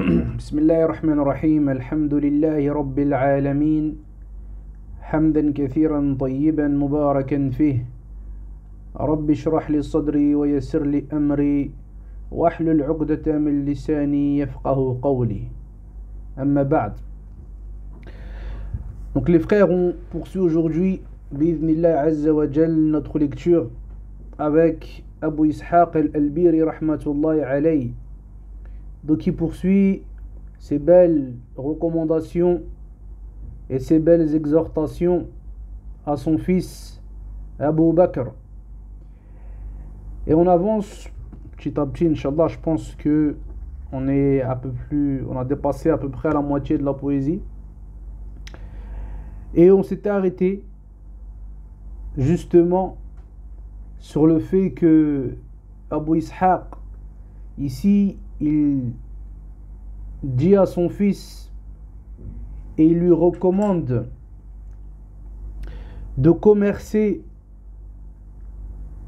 بسم الله الرحمن الرحيم الحمد لله رب العالمين حمدا كثيرا طيبا مباركا فيه رب اشرح لي صدري ويسر لي أمري واحلل عقدة من لساني يفقه قولي أما بعد. Donc les frères, on poursuit aujourd'hui bi'idhnillah azza wa jal notre lecture avec Abu Ishaq al-Albiri rahmatullahi alayhi. Donc il poursuit ses belles recommandations et ses belles exhortations à son fils Abu Bakr. Et on avance petit à petit, Inch'Allah. Je pense que on a dépassé à peu près la moitié de la poésie. Et on s'était arrêté justement sur le fait que Abu Ishaq, ici, il dit à son fils et il lui recommande de commercer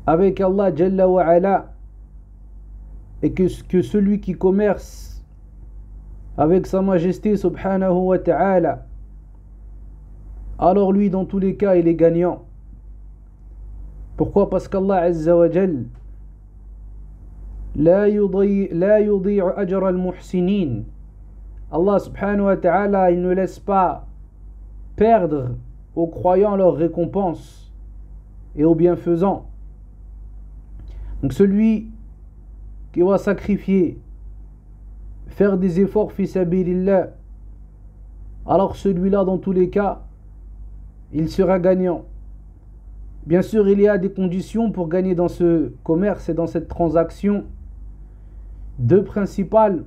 avec Allah Jalla wa Ala, et que celui qui commerce avec sa majesté subhanahu wa ta'ala, alors lui dans tous les cas il est gagnant. Pourquoi? Parce qu'Allah Azza wa Jal لا يضيع أجر المحسنين. Allah subhanahu wa ta'ala, il ne laisse pas perdre aux croyants leur récompense et aux bienfaisants. Donc celui qui va sacrifier, faire des efforts fi sabilillah, alors celui-là dans tous les cas il sera gagnant. Bien sûr, il y a des conditions pour gagner dans ce commerce et dans cette transaction. Deux principales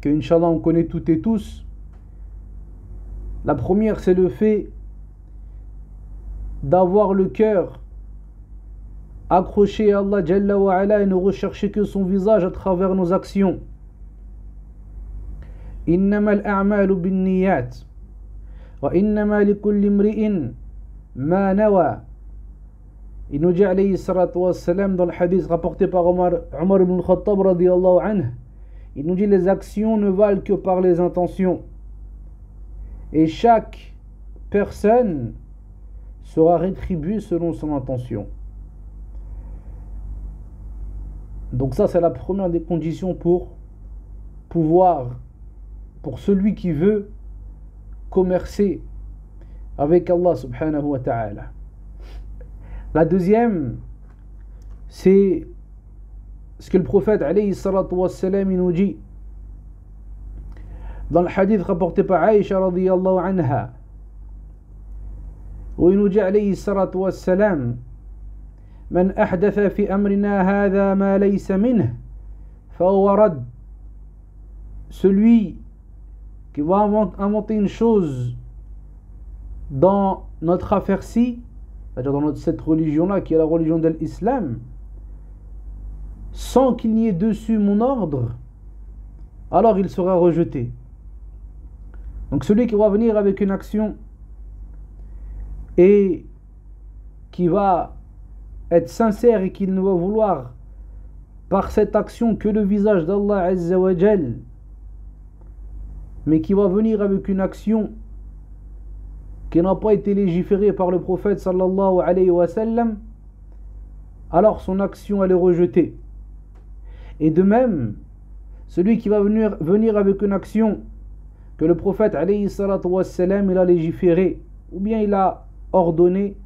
que Inch'Allah on connaît toutes et tous. La première, c'est le fait d'avoir le cœur accroché à Allah Jalla wa Ala et ne rechercher que son visage à travers nos actions. Innama al-a'malu bin-niyat wa innama likulli imri'in ma nawa. Il nous dit alayhi salatu wassalam dans le hadith rapporté par Omar ibn al-Khattab radiyallahu anhu, il nous dit: les actions ne valent que par les intentions, et chaque personne sera rétribuée selon son intention. Donc ça, c'est la première des conditions pour celui qui veut commercer avec Allah subhanahu wa ta'ala. La deuxième, c'est ce que le prophète alayhi salatu wassalam nous dit dans le hadith rapporté par Aïcha radiyallahu anha, où il nous dit alayhi salatu wassalam: Man ahdatha fi amrina hadha ma laysa minh fahuwa rad. Celui qui va inventer une chose dans notre affaire-ci, c'est-à-dire dans cette religion-là qui est la religion de l'islam, sans qu'il n'y ait dessus mon ordre, alors il sera rejeté. Donc celui qui va venir avec une action et qui va être sincère et qui ne va vouloir par cette action que le visage d'Allah Azza wa Jal, mais qui va venir avec une action qui n'a pas été légiférée par le prophète sallallahu alayhi wa sallam, alors son action elle est rejetée. Et de même, celui qui va venir avec une action que le prophète alayhi salatu wa sallam il a légiférée, ou bien il a ordonné,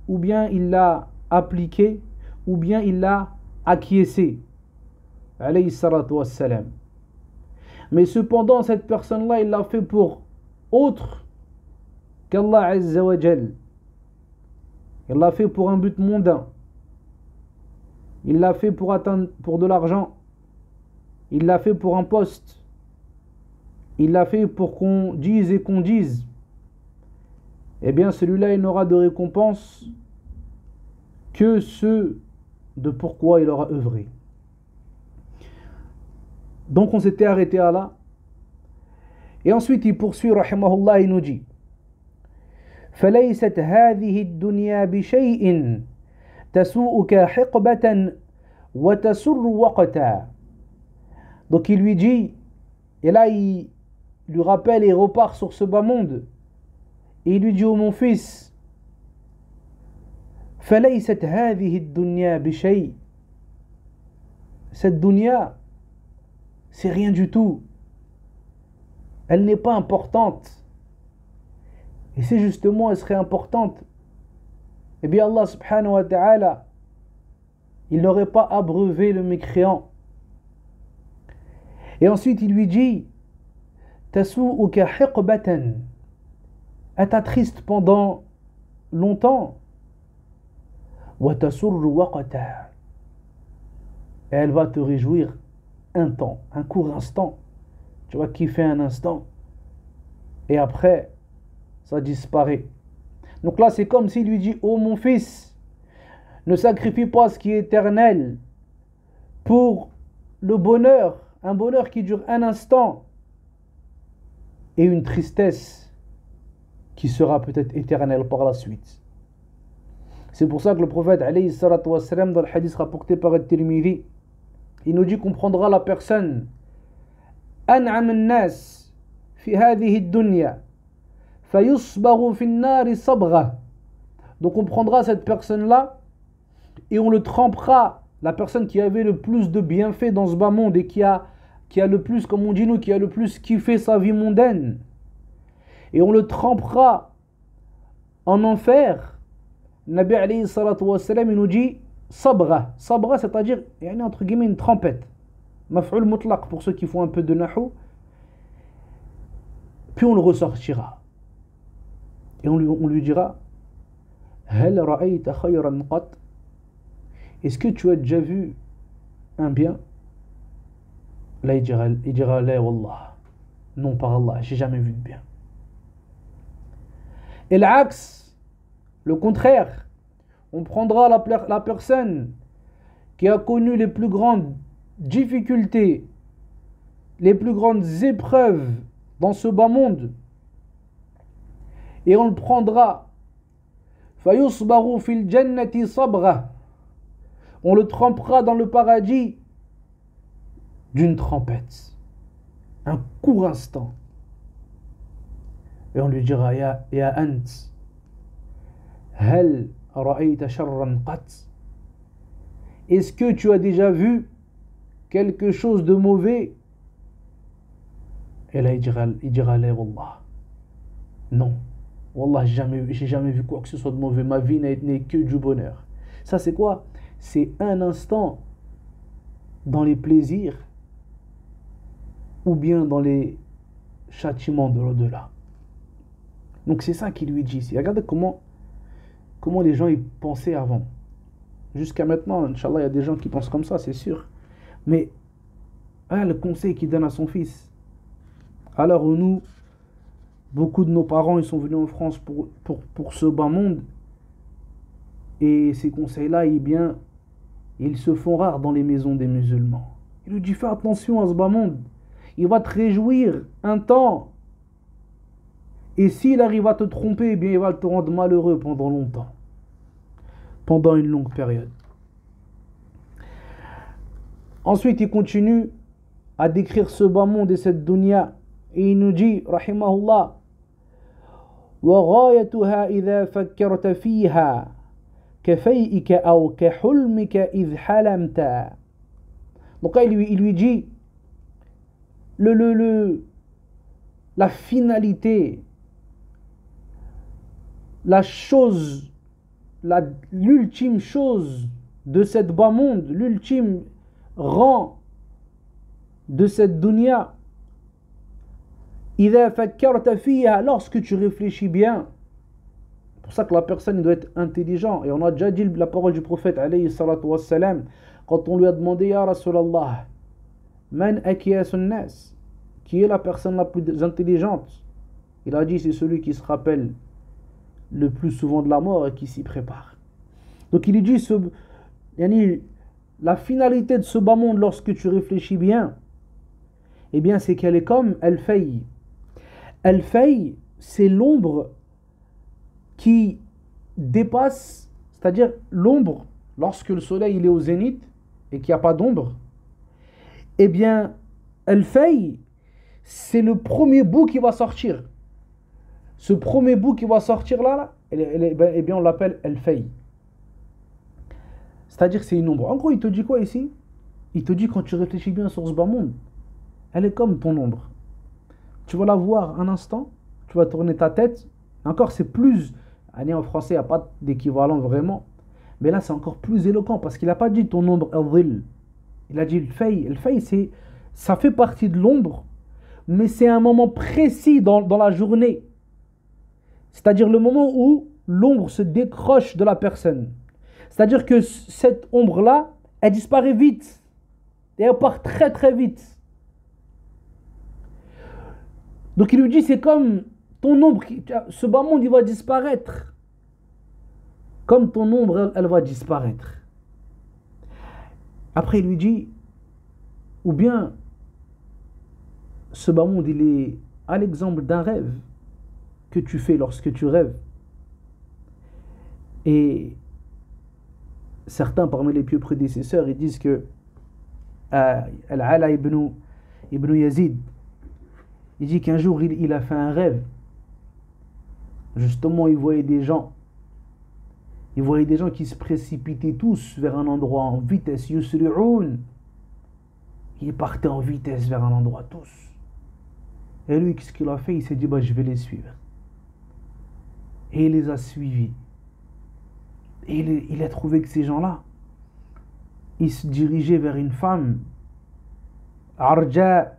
ou bien il l'a appliqué, ou bien il l'a acquiescé, alayhi salatu wa sallam. Mais cependant, cette personne-là, il l'a fait pour autre qu'Allah Azza wa Jal. Il l'a fait pour un but mondain. Il l'a fait pour de l'argent. Il l'a fait pour un poste. Il l'a fait pour qu'on dise et qu'on dise. Eh bien, celui-là, il n'aura de récompense que ce de pourquoi il aura œuvré. Donc, on s'était arrêté à là. Et ensuite, il poursuit, rahimahullah, il nous dit: فليست هذه الدنيا بشيء تسوءك حقبة وتسر وقتا. Donc il lui dit: Et là, il lui rappelle et repart sur ce bas monde. Et il lui dit: oh mon fils, فَلَيْسَتْ هَذِهِ الدُّنْيَا بِشَيْءٍ. Cette dunya, c'est rien du tout. Elle n'est pas importante. Et si justement elle serait importante, eh bien Allah subhanahu wa ta'ala, il n'aurait pas abreuvé le mécréant. Et ensuite il lui dit: تَسُوءُكَ حِقْبَةً. Elle t'attriste pendant longtemps. وَتَسُرُّ وَقَتًا. Et elle va te réjouir un temps, un court instant. Tu vas kiffer un instant. Et après, ça disparaît. Donc là, c'est comme s'il lui dit: oh mon fils, ne sacrifie pas ce qui est éternel pour le bonheur, un bonheur qui dure un instant, et une tristesse qui sera peut-être éternelle par la suite. C'est pour ça que le prophète, alayhi salatu wassalam, dans le hadith rapporté par At-Tirmidhi, il nous dit qu'on prendra la personne أنعم الناس في هذه الدنيا فيصبغ في النار صبغة. Donc on prendra cette personne-là et on le trempera, la personne qui avait le plus de bienfaits dans ce bas monde et qui a le plus, comme on dit nous, qui a le plus kiffé sa vie mondaine, et on le trempera en enfer. Nabi alayhi salatu wassalam, il nous dit sabra. Sabra, c'est-à-dire, entre guillemets, une trempette. Maf'ul mutlaq pour ceux qui font un peu de nahou. Puis on le ressortira. Et on lui dira: Hal ra'ayta khayran qat. Est-ce que tu as déjà vu un bien? Là, il dira: La wallah. Non, par Allah, j'ai jamais vu de bien. Et l'axe, le contraire, on prendra la personne qui a connu les plus grandes difficultés, les plus grandes épreuves dans ce bas monde, et on le prendra. فَيُصْبَغُ فِي الْجَنَّةِ صَبْغَةً. On le trempera dans le paradis d'une trempette, un court instant. Et on lui dira: Ya ant, hal ra'ayta sharran qat. Est-ce que tu as déjà vu quelque chose de mauvais? Et là il dira: La wallah. Non, wallah, j'ai jamais vu quoi que ce soit de mauvais. Ma vie n'est que du bonheur. Ça, c'est quoi? C'est un instant dans les plaisirs ou bien dans les châtiments de l'au-delà. Donc c'est ça qu'il lui dit ici. Regardez comment les gens y pensaient avant. Jusqu'à maintenant, Inch'Allah, il y a des gens qui pensent comme ça, c'est sûr. Mais le conseil qu'il donne à son fils. Alors nous, beaucoup de nos parents, ils sont venus en France pour ce bas monde. Et ces conseils-là, ils se font rares dans les maisons des musulmans. Il lui dit: fais attention à ce bas monde. Il va te réjouir un temps. Et s'il arrive à te tromper, eh bien, il va te rendre malheureux pendant longtemps. Pendant une longue période. Ensuite, il continue à décrire ce bas monde et cette dunya. Et il nous dit, rahimahullah: وَغَايَتُهَا إِذَا فَكَّرْتَ فِيهَا كَفَيْئِكَ أَوْ كَحُلْمِكَ إِذْ حَلَمْتَ. Donc là, il lui dit la finalité, l'ultime chose de cette bas monde, l'ultime rang de cette dunya. إِذَا فَكَّرْتَ فِيهَا, lorsque tu réfléchis bien. C'est pour ça que la personne doit être intelligent. Et on a déjà dit la parole du prophète alayhi salatu wassalam, quand on lui a demandé: Ya Rasulallah, man akiyasun nas, qui est la personne la plus intelligente? Il a dit: c'est celui qui se rappelle le plus souvent de la mort et qui s'y prépare. Donc il lui dit la finalité de ce bas monde, lorsque tu réfléchis bien, eh bien c'est qu'elle est comme al-fay. Al-fay, c'est l'ombre qui dépasse, c'est-à-dire l'ombre, lorsque le soleil il est au zénith et qu'il n'y a pas d'ombre, eh bien al-fay, c'est le premier bout qui va sortir. Ce premier bout qui va sortir là, eh bien on l'appelle El-Fay. C'est-à-dire c'est une ombre. En gros, il te dit quoi ici? Il te dit, quand tu réfléchis bien sur ce bas monde, elle est comme ton ombre. Tu vas la voir un instant, tu vas tourner ta tête. Encore, c'est plus... Allez, en français, il n'y a pas d'équivalent vraiment. Mais là, c'est encore plus éloquent parce qu'il n'a pas dit ton ombre al-dhil. Il a dit le-fay. Le-fay, ça fait partie de l'ombre, mais c'est un moment précis dans la journée. C'est-à-dire le moment où l'ombre se décroche de la personne. C'est-à-dire que cette ombre-là, elle disparaît vite. Et elle part très très vite. Donc il lui dit, c'est comme ton ombre, ce bas monde, il va disparaître. Comme ton ombre, elle va disparaître. Après, il lui dit, ou bien, ce bas monde, il est à l'exemple d'un rêve que tu fais lorsque tu rêves. Et certains parmi les pieux prédécesseurs, ils disent que Al-Ala ibn Yazid, il dit qu'un jour il a fait un rêve. Justement, il voyait des gens qui se précipitaient tous vers un endroit en vitesse. Yusri'un. Ils partaient en vitesse vers un endroit tous. Et lui, qu'est-ce qu'il a fait? Il s'est dit, je vais les suivre. Et il les a suivis. Et il a trouvé que ces gens-là, ils se dirigeaient vers une femme, arja,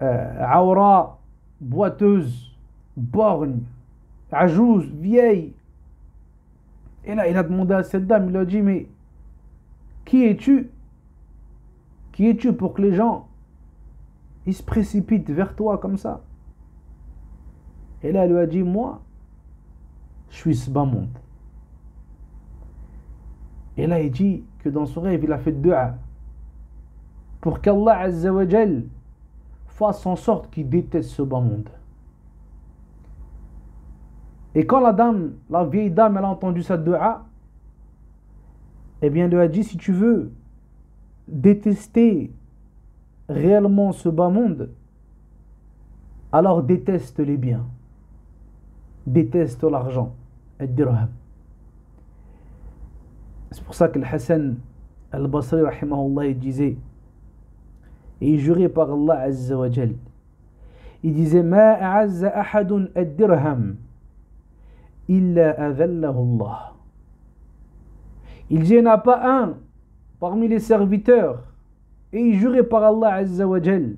aura, boiteuse, borgne, ajouz, vieille. Et là, il a demandé à cette dame, il a dit, mais qui es-tu? Qui es-tu pour que les gens, ils se précipitent vers toi comme ça? Et là, elle lui a dit, moi, je suis ce bas monde. Et là, il dit que dans son rêve, il a fait dua pour qu'Allah Azza wa Jal fasse en sorte qu'il déteste ce bas monde. Et quand la vieille dame, elle a entendu cette dua, eh bien, elle lui a dit, si tu veux détester réellement ce bas monde, alors déteste les biens, déteste l'argent, et dirham. C'est pour ça que le Hassan al-Basri, rahimahullah, il disait, et il jurait par Allah Azza wa Jal, il disait, ma a'azza ahadun ad-dirham illa adhallahu Allah. Il dit, il n'y en a pas un parmi les serviteurs, et il jurait par Allah Azza wa Jal,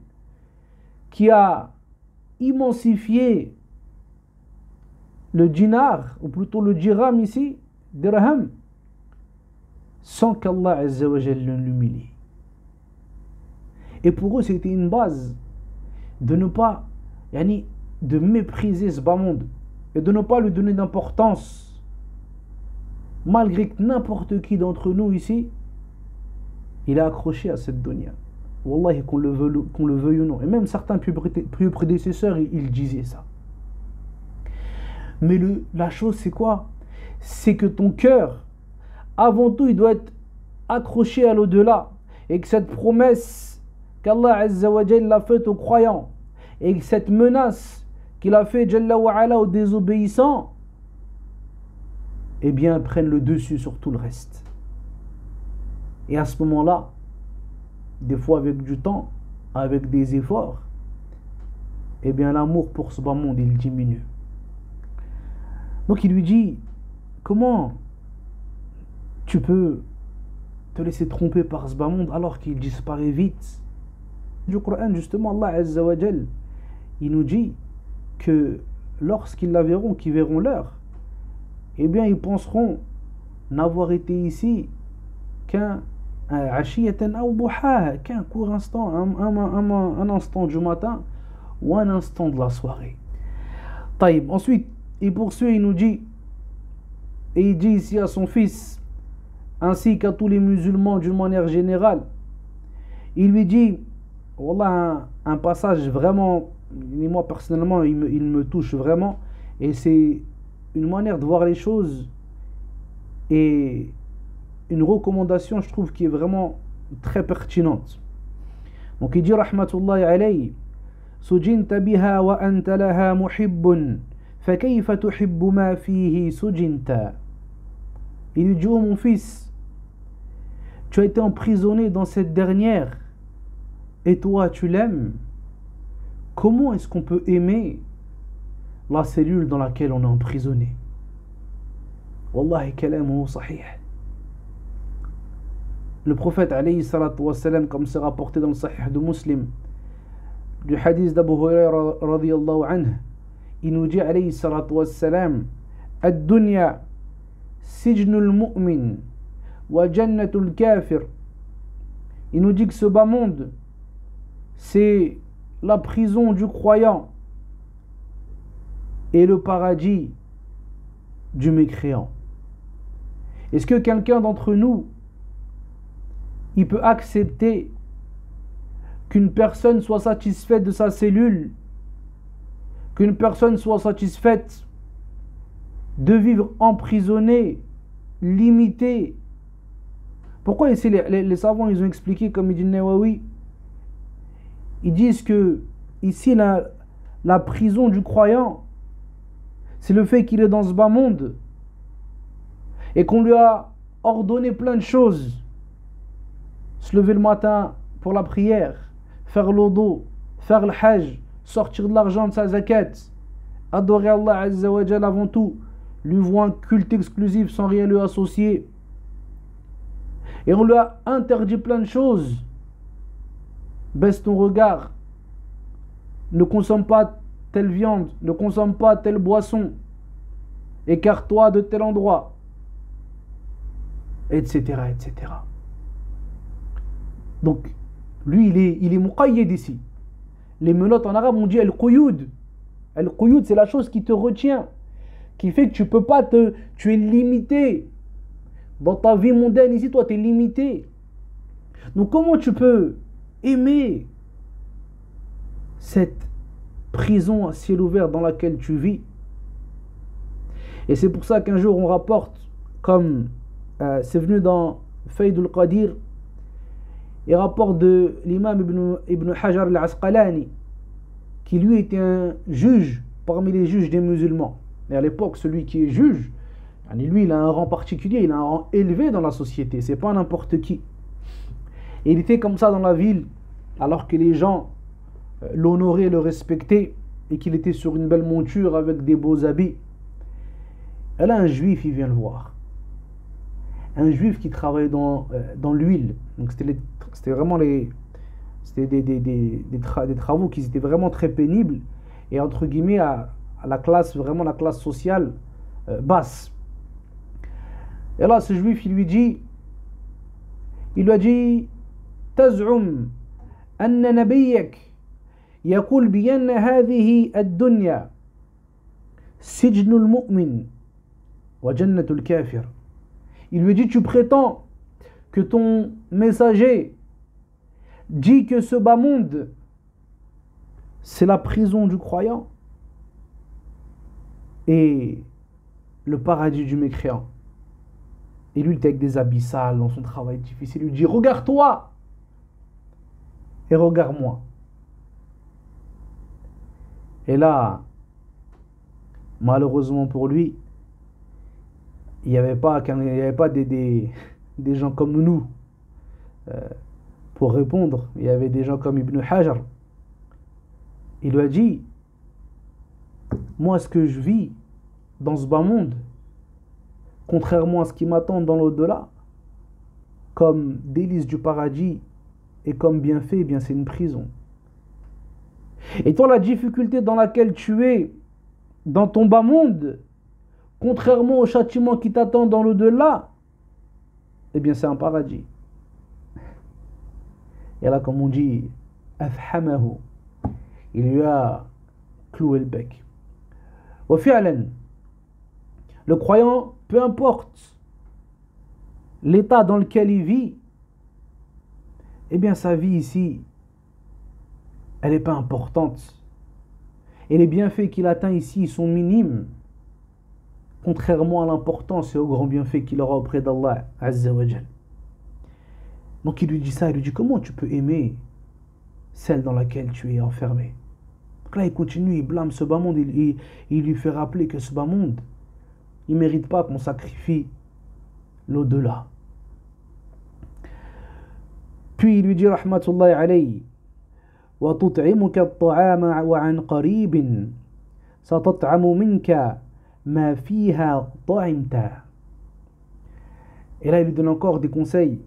qui a immensifié le dinar, ou plutôt le dirham ici, dirham, sans qu'Allah Azza wa Jal l'humilie. Et pour eux, c'était une base de ne pas, de mépriser ce bas monde et de ne pas lui donner d'importance, malgré que n'importe qui d'entre nous ici, il est accroché à cette dunya. Wallahi, qu'on le veuille ou non. Et même certains plus prédécesseurs, ils disaient ça. Mais la chose, c'est quoi? C'est que ton cœur, avant tout, il doit être accroché à l'au-delà. Et que cette promesse qu'Allah Azza wa Jalla l'a faite aux croyants, et que cette menace qu'il a fait Jalla wa Ala aux désobéissants, eh bien, prennent le dessus sur tout le reste. Et à ce moment-là, des fois avec du temps, avec des efforts, eh bien, l'amour pour ce bas monde, il diminue. Donc il lui dit, comment tu peux te laisser tromper par ce bas monde alors qu'il disparaît vite? Du Coran, justement, Allah Azza wa Jal, il nous dit que lorsqu'ils la verront, qu'ils verront l'heure, eh bien ils penseront n'avoir été ici qu'un court instant, un instant du matin ou un instant de la soirée. Taïb. Ensuite, il poursuit, il nous dit, et il dit ici à son fils, ainsi qu'à tous les musulmans d'une manière générale, il lui dit, voilà un passage vraiment, et moi personnellement, il me touche vraiment, et c'est une manière de voir les choses et une recommandation, je trouve, qui est vraiment très pertinente. Donc il dit rahmatullahi alayhi, سجنت بها وأنت لها محب فكيف تحب ما فيه سجنت. Il lui dit, oh mon fils, tu as été emprisonné dans cette dernière et toi tu l'aimes. Comment est-ce qu'on peut aimer la cellule dans laquelle on est emprisonné? Wallahi kalamuhu sahih. Le prophète alayhi salatu wassalam, comme c'est rapporté dans le sahih de Muslim, du hadith d'Abu Hurayra radiyallahu anhu, il nous dit alayhi salatu wassalam, ad-dunya sijnul mu'min wa jannatul kafir. Il nous dit que ce bas monde, c'est la prison du croyant et le paradis du mécréant. Est-ce que quelqu'un d'entre nous, il peut accepter qu'une personne soit satisfaite de sa cellule, qu'une personne soit satisfaite de vivre emprisonnée, limitée? Pourquoi ici les savants ils ont expliqué, comme il dit Nawawi, ils disent que ici la prison du croyant, c'est le fait qu'il est dans ce bas monde et qu'on lui a ordonné plein de choses. Se lever le matin pour la prière, faire l'odo, faire le hajj, sortir de l'argent de sa zakat, adorer Allah Azza wa Jal avant tout, lui vouer un culte exclusif sans rien lui associer. Et on lui a interdit plein de choses. Baisse ton regard, ne consomme pas telle viande, ne consomme pas telle boisson, écarte-toi de tel endroit, etc., etc. Donc, lui, il est muqayyid ici. Les menottes en arabe, on dit al-quyud. Al-quyud, c'est la chose qui te retient, qui fait que tu peux pas tu es limité. Dans ta vie mondaine, ici, toi, tu es limité. Donc, comment tu peux aimer cette prison à ciel ouvert dans laquelle tu vis? Et c'est pour ça qu'un jour, on rapporte, comme c'est venu dans Fayd al-Qadir, il rapporte de l'imam Ibn Hajar al-Asqalani, qui lui était un juge parmi les juges des musulmans. Mais à l'époque, celui qui est juge, lui, il a un rang particulier, il a un rang élevé dans la société, c'est pas n'importe qui. Et il était comme ça dans la ville, alors que les gens l'honoraient, le respectaient, et qu'il était sur une belle monture avec des beaux habits. Et là, un juif, il vient le voir. Un juif qui travaillait dans l'huile. Donc c'était vraiment des travaux qui étaient vraiment très pénibles et entre guillemets à la classe, vraiment la classe sociale basse. Et là, ce juif, il lui a dit تزعم أن نبيك يقول بأن هذه الدنيا سجن المؤمن وجنة الكافر. Il lui dit, tu prétends que ton messager dit que ce bas monde, c'est la prison du croyant et le paradis du mécréant. Et lui, il était avec des habits sales dans son travail difficile. Il lui dit, regarde-toi et regarde-moi. Et là, malheureusement pour lui, il n'y avait pas des gens comme nous pour répondre. Il y avait des gens comme Ibn Hajar. Il lui a dit, moi ce que je vis dans ce bas monde, contrairement à ce qui m'attend dans l'au-delà, comme délice du paradis et comme bienfait, eh bien c'est une prison. Et toi, la difficulté dans laquelle tu es dans ton bas monde, contrairement au châtiment qui t'attend dans l'au-delà, eh bien c'est un paradis. Et là, comme on dit, afhamahu, il lui a cloué le bec. Wa fi'lan, le croyant, peu importe l'état dans lequel il vit, eh bien sa vie ici, elle n'est pas importante. Et les bienfaits qu'il atteint ici, ils sont minimes, contrairement à l'importance et aux grands bienfaits qu'il aura auprès d'Allah Azza wa Jal. Donc il lui dit ça, il lui dit, comment tu peux aimer celle dans laquelle tu es enfermé. Donc là, il continue, il blâme ce bas monde, il lui fait rappeler que ce bas monde, il ne mérite pas qu'on sacrifie l'au-delà. Puis il lui dit, rahmatullahi alayhi, وَتُطْعِمُكَ الطَّعَامَ وَعَنْ قَرِيبٍ سَتَطْعَمُ مِنْكَ مَا فِيهَا طَعِمْتَ. Et là, il lui donne encore des conseils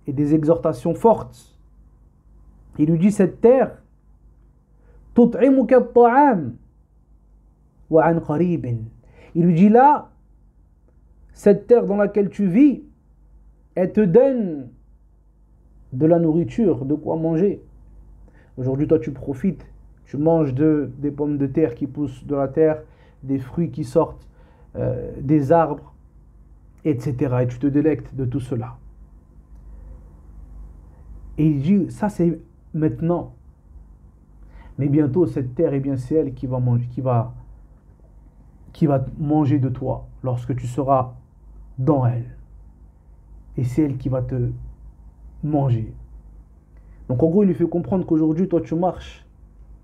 et des exhortations fortes. Il lui dit, cette terre, تُطْعِمُكَ الطَّعَامَ وَعَنْ قَرِيبٍ. Il lui dit là, cette terre dans laquelle tu vis, elle te donne de la nourriture, de quoi manger. Aujourd'hui, toi, tu profites, tu manges des pommes de terre qui poussent de la terre, des fruits qui sortent des arbres, etc. Et tu te délectes de tout cela. Et il dit, ça c'est maintenant. Mais bientôt, cette terre, eh bien, c'est elle qui va manger de toi lorsque tu seras dans elle. Et c'est elle qui va te manger. Donc en gros, il lui fait comprendre qu'aujourd'hui, toi, tu marches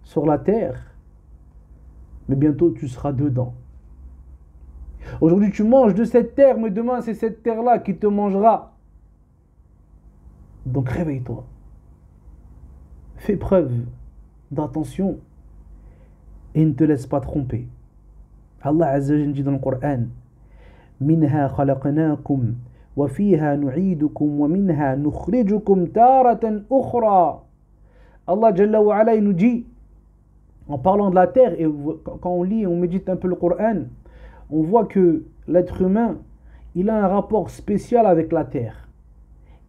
sur la terre, mais bientôt, tu seras dedans. Aujourd'hui, tu manges de cette terre, mais demain, c'est cette terre-là qui te mangera. Donc réveille-toi. Fais preuve d'attention et ne te laisse pas tromper. Allah Azza wa Jalla dit dans le Coran, Minha khalaqnakum wa fiha nu'idukum wa minha nukhrijukum taratan ukhra. Allah Jalla wa Ala, il nous dit, en parlant de la terre, et quand on lit, on médite un peu le Coran, on voit que l'être humain, il a un rapport spécial avec la terre.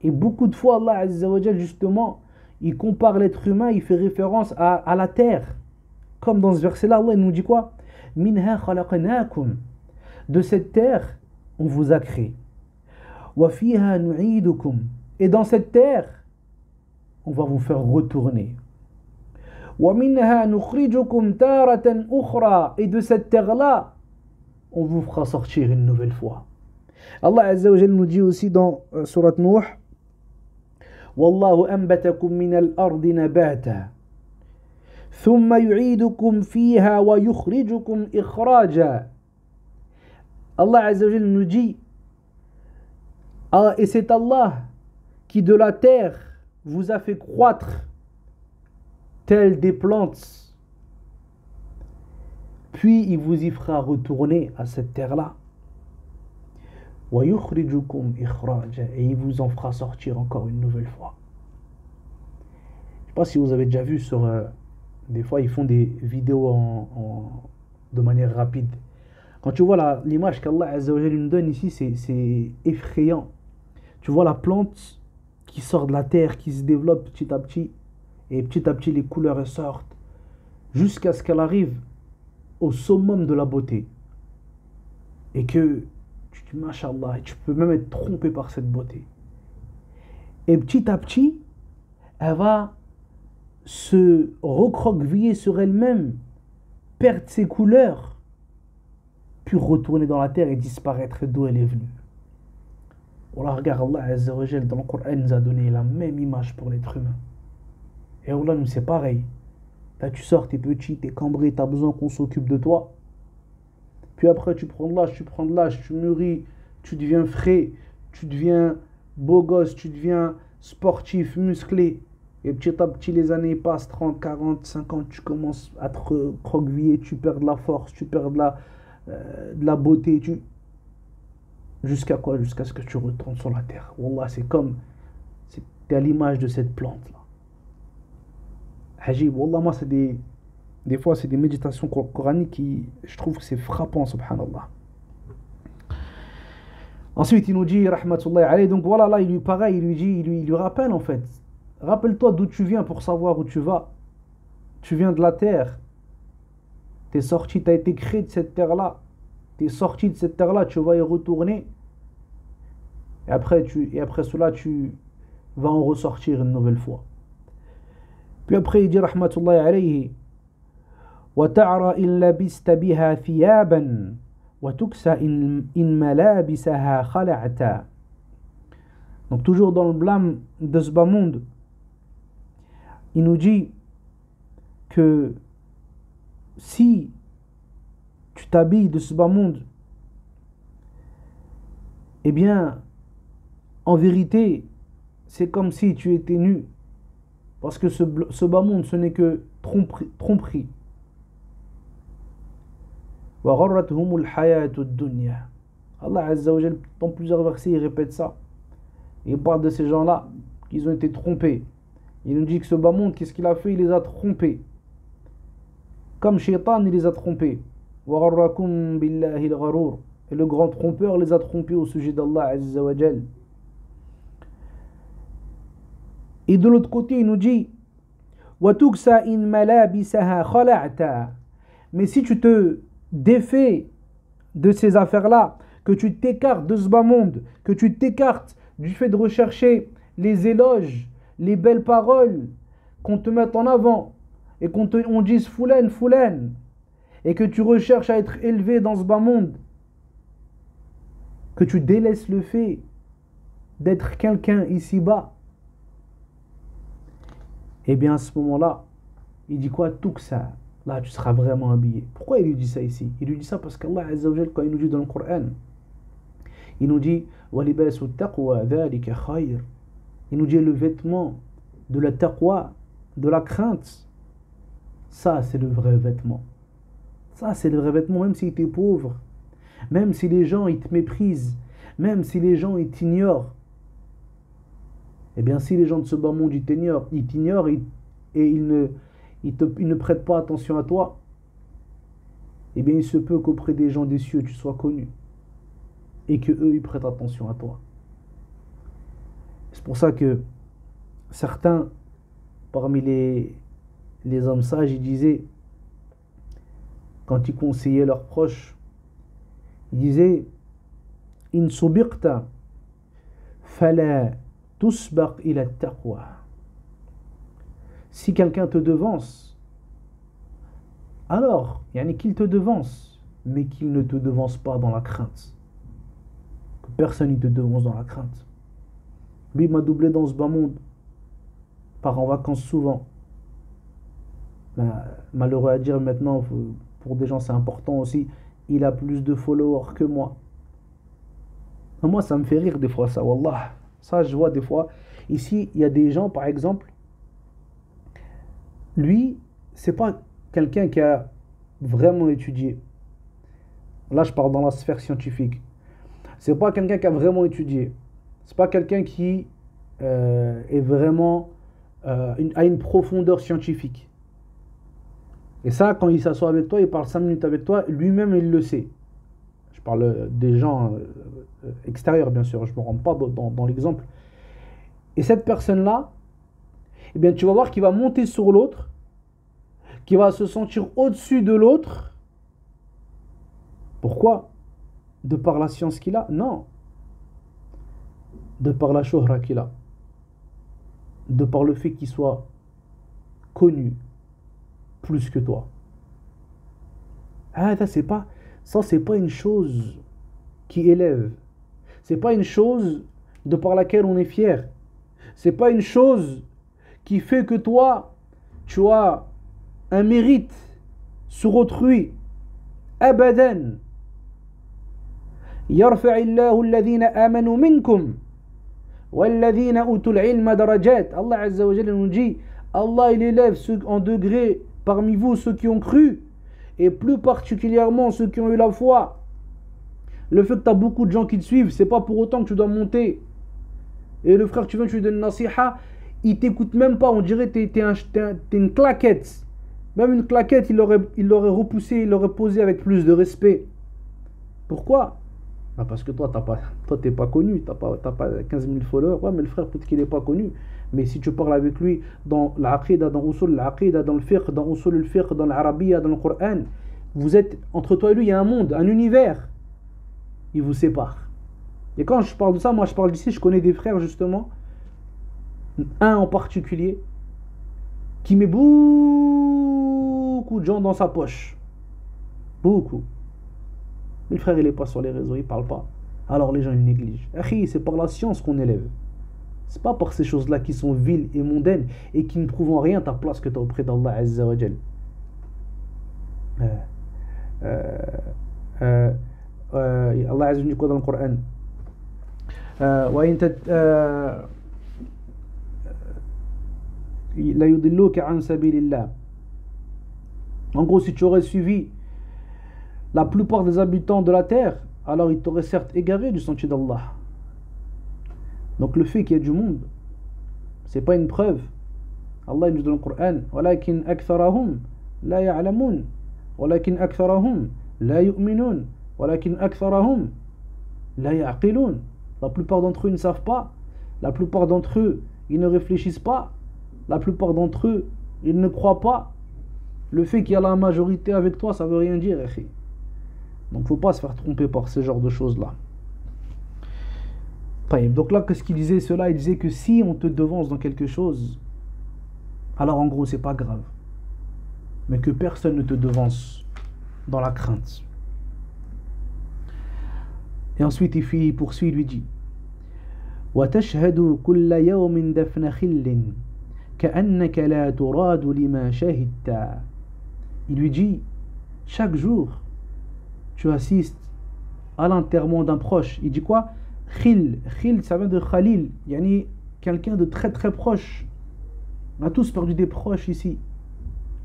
Et beaucoup de fois, Allah Azza wa Jalla, justement, il compare l'être humain, il fait référence à la terre. Comme dans ce verset-là, Allah nous dit quoi? Minha khalaqnakum. De cette terre, on vous a créé. Wa fiha nu'idukum. Et dans cette terre, on va vous faire retourner. Wa minha nukhrijukum taratan ukhra. Et de cette terre-là, on vous fera sortir une nouvelle fois. Allah Azza wa Jalla nous dit aussi dans Surat Nuh, Wallahu anbatakum min al-ardi nabata. Thumma yu'idukum fiha wa yukhrijukum ikhraja. Allah Azza wa Jalla nous dit, et c'est Allah qui de la terre vous a fait croître telles des plantes, puis il vous y fera retourner à cette terre-là. Wa yukhrijukum ikhraja. Et il vous en fera sortir encore une nouvelle fois. Je ne sais pas si vous avez déjà vu sur... des fois, ils font des vidéos de manière rapide. Quand tu vois l'image qu'Allah Azza wa Jalla nous donne ici, c'est effrayant. Tu vois la plante qui sort de la terre, qui se développe petit à petit. Et petit à petit, les couleurs elles sortent. Jusqu'à ce qu'elle arrive au summum de la beauté. Et que tu dis, Masha'Allah, et tu peux même être trompé par cette beauté. Et petit à petit, elle va se recroqueviller sur elle-même, perdre ses couleurs, puis retourner dans la terre et disparaître d'où elle est venue. Voilà, regarde, Allah Azza wa Jalla dans le Coran nous a donné la même image pour l'être humain. Et Allah nous c'est pareil. Là tu sors, t'es petit, t'es cambré, t'as besoin qu'on s'occupe de toi. Puis après tu prends de l'âge, tu mûris, tu deviens frais, tu deviens beau gosse, tu deviens sportif, musclé. Et petit à petit les années passent, 30, 40, 50, tu commences à te recroqueviller, tu perds de la force, tu perds de la beauté, jusqu'à quoi? Jusqu'à ce que tu retournes sur la terre. Wallah, c'est à l'image de cette plante-là. Hajib, Wallah, moi, des fois, c'est des méditations coraniques qui, je trouve que c'est frappant, subhanallah. Ensuite, il nous dit, rahmatullahi alayhi, donc voilà, là, il lui rappelle, en fait. Rappelle-toi d'où tu viens pour savoir où tu vas. Tu viens de la terre. Tu es sorti, tu as été créé de cette terre-là. Tu es sorti de cette terre-là, tu vas y retourner. Et après cela, tu vas en ressortir une nouvelle fois. Puis après, il dit, rahmatullahi alayhi, وَتَعْرَ إِنْ لَبِسْتَ بِهَا ثِيَابًا وَتُكْسَ إِنْ مَلَابِسَهَا خَلَعْتَ. Donc toujours dans le blâme de ce bas monde, il nous dit que si tu t'habilles de ce bas monde, eh bien, en vérité, c'est comme si tu étais nu. Parce que ce bas monde, ce n'est que tromperie. وَغَرَّتْهُمُ الْحَيَاةُ الدُّنْيَا. Allah Azza wa Jal, dans plusieurs versets, il répète ça. Il parle de ces gens-là, qu'ils ont été trompés. Il nous dit que ce bas monde, qu'est-ce qu'il a fait? Il les a trompés. Comme Shaitan, il les a trompés. وَغَرَّكُمْ بِاللَّهِ الْغَرُورِ. Et le grand trompeur les a trompés au sujet d'Allah Azza wa Jal. Et de l'autre côté, il nous dit وَتُكْسَا إِن مَلَابِسَهَا خَلَعْتَ. Mais si tu te défais de ces affaires-là, que tu t'écartes de ce bas monde, que tu t'écartes du fait de rechercher les éloges, les belles paroles, qu'on te mette en avant, et on dise Foulen, Foulen, et que tu recherches à être élevé dans ce bas monde, que tu délaisses le fait d'être quelqu'un ici-bas, et bien à ce moment-là, il dit quoi? Tout que ça, là tu seras vraiment habillé. Pourquoi il lui dit ça ici? Il lui dit ça parce qu'Allah Azza wa Jal, quand il nous dit dans le Coran, il nous dit وَلِبَاسُ التَّقْوَى ذَلِكَ خَيْرٌ. Il nous dit le vêtement de la taqwa, de la crainte, ça c'est le vrai vêtement. Ça c'est le vrai vêtement, même si tu es pauvre, même si les gens ils te méprisent, même si les gens ils t'ignorent. Eh bien si les gens de ce bas monde ils t'ignorent et ils ne prêtent pas attention à toi, eh bien il se peut qu'auprès des gens des cieux tu sois connu et que eux ils prêtent attention à toi. C'est pour ça que certains parmi les hommes sages, ils disaient, quand ils conseillaient leurs proches, ils disaient In subiqta fala tusbaq ila taqwa. Si quelqu'un te devance, alors qu'il te devance, mais qu'il ne te devance pas dans la crainte. Que personne ne te devance dans la crainte. Lui m'a doublé dans ce bas monde, part en vacances souvent. Malheureux à dire maintenant, pour des gens c'est important aussi, il a plus de followers que moi. Moi ça me fait rire des fois ça, wallah. Ça je vois des fois. Ici il y a des gens par exemple, lui c'est pas quelqu'un qui a vraiment étudié. Là je parle dans la sphère scientifique. C'est pas quelqu'un qui a vraiment étudié. C'est pas quelqu'un qui est vraiment a une profondeur scientifique. Et ça, quand il s'assoit avec toi, il parle 5 minutes avec toi, lui-même il le sait. Je parle des gens extérieurs, bien sûr, je ne me rends pas dans l'exemple. Et cette personne-là, eh bien, tu vas voir qu'il va monter sur l'autre, qu'il va se sentir au-dessus de l'autre. Pourquoi? De par la science qu'il a? Non. De par la shuhra qu'il a. De par le fait qu'il soit connu plus que toi. Ah, ça c'est pas une chose qui élève. C'est pas une chose de par laquelle on est fier. C'est pas une chose qui fait que toi tu as un mérite sur autrui. Abadan. Yarfa'illahu alladhina amanu minkum walladhina utul ilma darajat. Allah Azza wa Jalla nous dit, Allah il élève ceux en degrés parmi vous, ceux qui ont cru, et plus particulièrement ceux qui ont eu la foi. Le fait que tu as beaucoup de gens qui te suivent, c'est pas pour autant que tu dois monter. Et le frère, tu lui donnes une nasiha, il t'écoute même pas, on dirait que t'es une claquette. Même une claquette, il l'aurait repoussé, il l'aurait posé avec plus de respect. Pourquoi? Parce que toi, t'es pas connu, t'as pas 15 000 followers. Ouais, mais le frère, peut-être qu'il n'est pas connu. Mais si tu parles avec lui dans l'aqida, dans usul l'aqida, dans le fiqh, dans usul le fiqh, dans l'arabiya, dans le Coran, vous êtes, entre toi et lui, il y a un monde, un univers. Il vous sépare. Et quand je parle de ça, moi je parle d'ici, je connais des frères justement, un en particulier, qui met beaucoup de gens dans sa poche. Beaucoup. Mais le frère, il n'est pas sur les réseaux, il ne parle pas. Alors les gens, ils négligent. Akhi, c'est par la science qu'on élève. C'est pas par ces choses-là qui sont viles et mondaines et qui ne prouvent en rien ta place que tu as auprès d'Allah Azza wa Jal. Allah Azza wa Jal dit quoi dans le Coran? La yudilluka an sabilillah. En gros, si tu aurais suivi la plupart des habitants de la terre, alors ils t'auraient certes égaré du sentier d'Allah. Donc le fait qu'il y ait du monde, c'est pas une preuve. Allah dit dans le Coran: walakin aktharahum la ya'lamun, walakin aktharahum la yu'minun, walakin aktharahum la ya'qilun. La plupart d'entre eux ne savent pas, la plupart d'entre eux ils ne réfléchissent pas, la plupart d'entre eux ils ne croient pas. Le fait qu'il y a la majorité avec toi, ça veut rien dire. Donc faut pas se faire tromper par ce genre de choses là. Donc là, qu'est-ce qu'il disait cela? Il disait que si on te devance dans quelque chose, alors en gros c'est pas grave, mais que personne ne te devance dans la crainte. Et ensuite il poursuit, il lui dit: وَتَشْهَدُ كُلَّ يَوْمٍ دَفْنَ خِلٍّ كَأَنَّكَ لَا تُرَادُ لِمَا شَهِدْتَ. Il lui dit: chaque jour tu assistes à l'enterrement d'un proche. Il dit quoi? Khil, ça vient de Khalil, yani quelqu'un de très très proche. On a tous perdu des proches ici.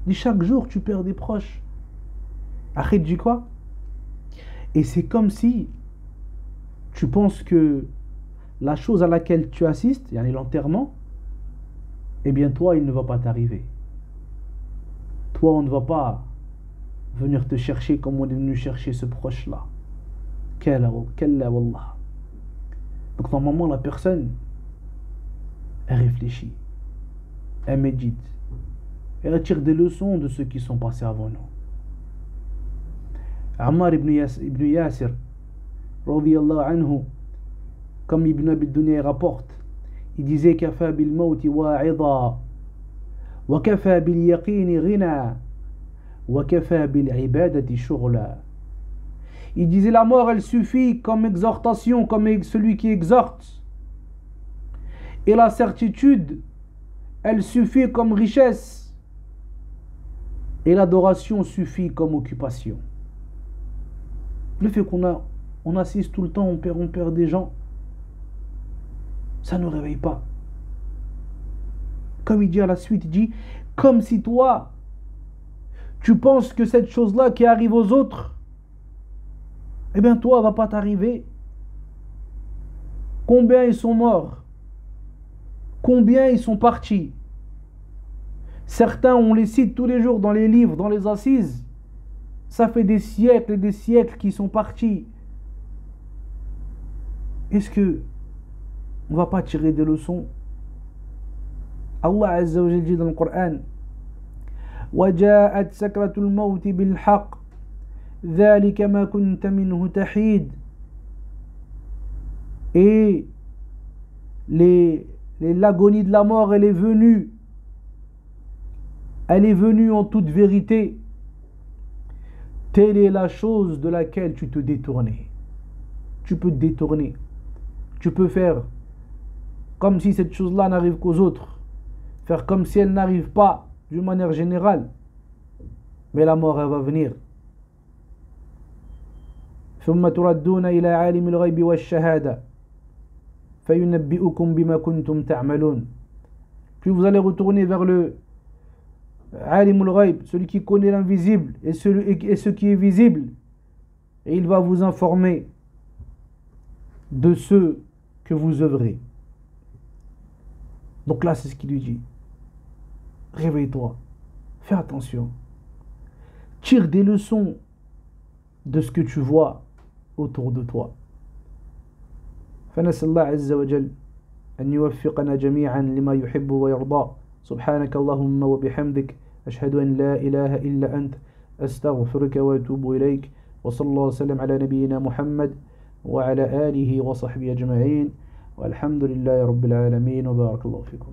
Il dit: chaque jour tu perds des proches. Après il dit quoi? Et c'est comme si tu penses que la chose à laquelle tu assistes, yani l'enterrement, eh bien toi il ne va pas t'arriver. Toi on ne va pas venir te chercher comme on est venu chercher ce proche là. Kalla wallah. Donc normalement la personne, elle réfléchit, elle médite, elle tire des leçons de ceux qui sont passés avant nous. Ammar ibn Yasir radiyallahu anhu, comme Ibn Abi Dunya rapporte, il disait: kafa bil mawti wa'idha wa kafa bil yaqini ghina wa kafa bil ibadati shughla. Il disait: la mort elle suffit comme exhortation, comme celui qui exhorte, et la certitude elle suffit comme richesse, et l'adoration suffit comme occupation. Le fait qu'on assiste tout le temps, on perd des gens, ça ne nous réveille pas. Comme il dit à la suite, il dit: comme si toi tu penses que cette chose-là qui arrive aux autres, eh bien toi, va pas t'arriver. Combien ils sont morts? Combien ils sont partis? Certains, on les cite tous les jours dans les livres, dans les assises. Ça fait des siècles et des siècles qu'ils sont partis. Est-ce que on va pas tirer des leçons? Allah Azza wa Jalla dit dans le Coran: وَجَاءَتْ سَكْرَةُ الْمَوْتِ بِالْحَقِّ ذَلِكَ مَا كُنْتَ مِنْهُ تَحِيدٌ. Et l'agonie de la mort, elle est venue en toute vérité. Telle est la chose de laquelle tu te détournais. Tu peux te détourner. Tu peux faire comme si cette chose-là n'arrive qu'aux autres. Faire comme si elle n'arrive pas d'une manière générale. Mais la mort, elle va venir. ثم تردون إلى عالم الغيب والشهادة فينبئكم بما كنتم تعملون. Puis vous allez retourner vers le Alim al-Ghaib, celui qui connaît l'invisible et ce qui est visible, et il va vous informer de ce que vous œuvrez. Donc là, c'est ce qu'il lui dit: réveille-toi, fais attention, tire des leçons de ce que tu vois autour de toi. فنسأل الله عز وجل أن يوفقنا جميعا لما يحب ويرضى. سبحانك اللهم وبحمدك أشهد أن لا إله إلا أنت أستغفرك وأتوب إليك. وصلى الله وسلم على نبينا محمد وعلى آله وصحبه أجمعين والحمد لله رب العالمين وبارك الله فيكم.